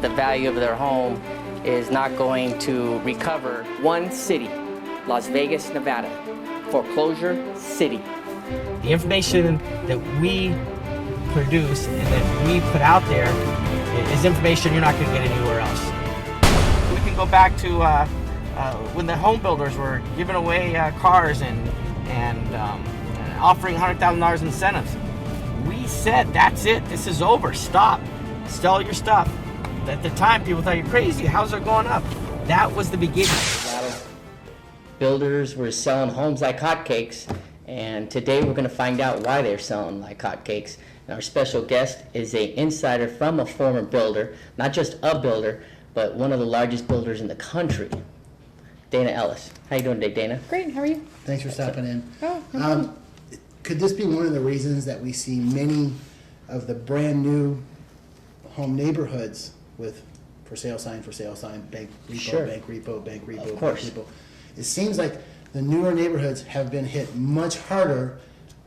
the value of their home is not going to recover. One city, Las Vegas, Nevada, foreclosure city. The information that we produce and that we put out there is information you're not going to get anywhere else. We can go back to when the home builders were giving away cars and offering $100,000 incentives. We said, that's it, this is over, stop, sell your stuff. At the time, people thought you're crazy, how's it going up? That was the beginning. A lot of builders were selling homes like hotcakes, and today we're going to find out why they're selling like hotcakes. And our special guest is an insider from a former builder, not just a builder, but one of the largest builders in the country, Dana Ellis. How you doing today, Dana? Great, how are you? Thanks for stopping in. Oh, no problem. Could this be one of the reasons that we see many of the brand new home neighborhoods with for sale sign, bank repo, Sure. bank repo, bank repo, Of course. bank repo? It seems like the newer neighborhoods have been hit much harder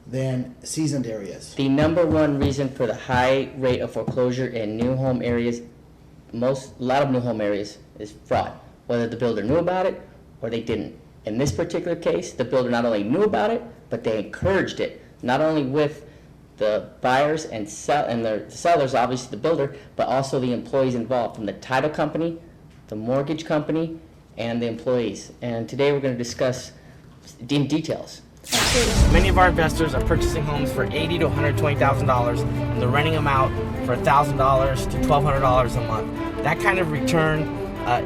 than seasoned areas. The number one reason for the high rate of foreclosure in new home areas, a lot of new home areas, is fraud. Whether the builder knew about it or they didn't. In this particular case, the builder not only knew about it, but they encouraged it, not only with the buyers and the sellers, obviously the builder, but also the employees involved, from the title company, the mortgage company, and the employees. And today we're going to discuss in details. Many of our investors are purchasing homes for $80,000 to $120,000, and they're renting them out for $1,000 to $1,200 a month. That kind of return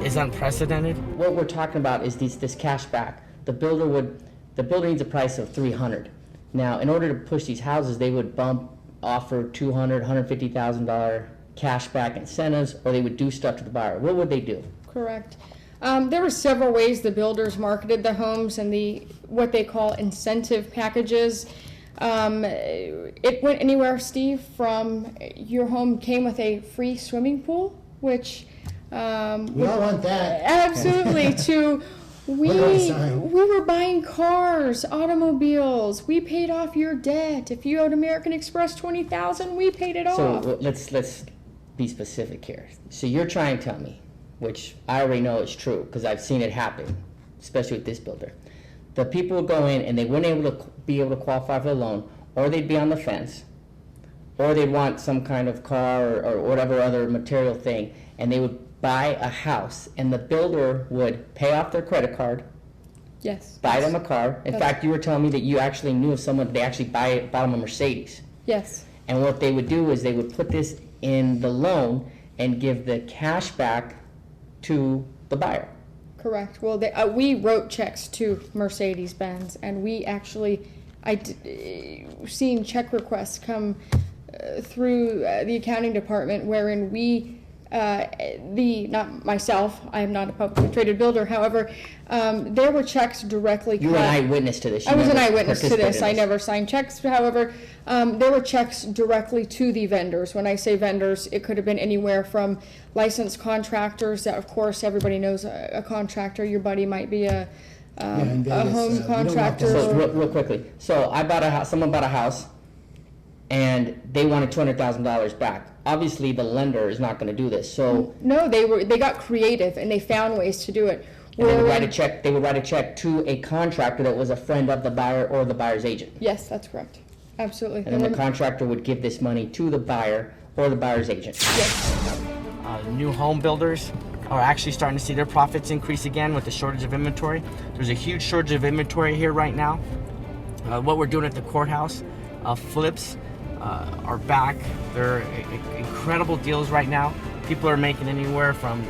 is unprecedented. What we're talking about is this cash back. The builder needs a price of $300,000. Now, in order to push these houses, they would offer $200,000, $150,000 cash back incentives, or they would do stuff to the buyer. What would they do? Correct. There were several ways the builders marketed the homes and what they call incentive packages. It went anywhere, Steve, from your home came with a free swimming pool, which We all want that. absolutely to we What do I sign? were buying cars, automobiles. We paid off your debt. If you owed American Express $20,000, we paid it off. So let's be specific here. So you're trying to tell me, which I already know is true because I've seen it happen, especially with this builder. The people would go in and they wouldn't be able to qualify for the loan, or they'd be on the fence, or they'd want some kind of car or whatever other material thing, and they would buy a house, and the builder would pay off their credit card, Yes. buy them a car. In That's- fact, you were telling me that you actually knew of someone, they actually bought them a Mercedes. Yes. And what they would do is they would put this in the loan and give the cash back to the buyer. Correct. Well, we wrote checks to Mercedes-Benz, and we actually, seen check requests come through the accounting department wherein we, not myself, I am not a publicly traded builder, however, there were checks directly. You were an eyewitness to this. You I was an never eyewitness to participated this. in I never signed checks. However, there were checks directly to the vendors. When I say vendors, it could have been anywhere from licensed contractors that, of course, everybody knows a contractor. Your buddy might be a in Vegas, home we don't want contractor. those. So real quickly. So I bought a house, someone bought a house, and they wanted $200,000 back. Obviously, the lender is not going to do this. So No, they got creative and they found ways to do it. and they would Wherein- write a check. They would write a check to a contractor that was a friend of the buyer or the buyer's agent. Yes, that's correct. Absolutely. And then the contractor would give this money to the buyer or the buyer's agent. Yes. New home builders are actually starting to see their profits increase again with the shortage of inventory. There's a huge shortage of inventory here right now. What we're doing at the courthouse, flips are back. They're incredible deals right now. People are making anywhere from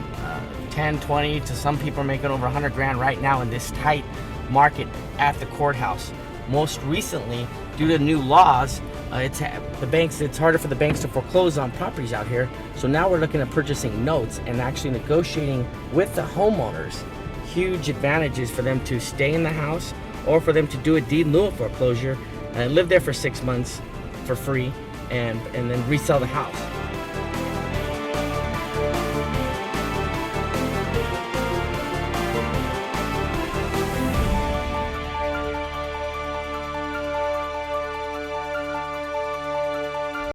10, 20 to some people are making over 100 grand right now in this tight market at the courthouse. Most recently, due to new laws, it's harder for the banks to foreclose on properties out here. So now we're looking at purchasing notes and actually negotiating with the homeowners. Huge advantages for them to stay in the house or for them to do a deed in lieu of foreclosure and live there for 6 months for free and then resell the house.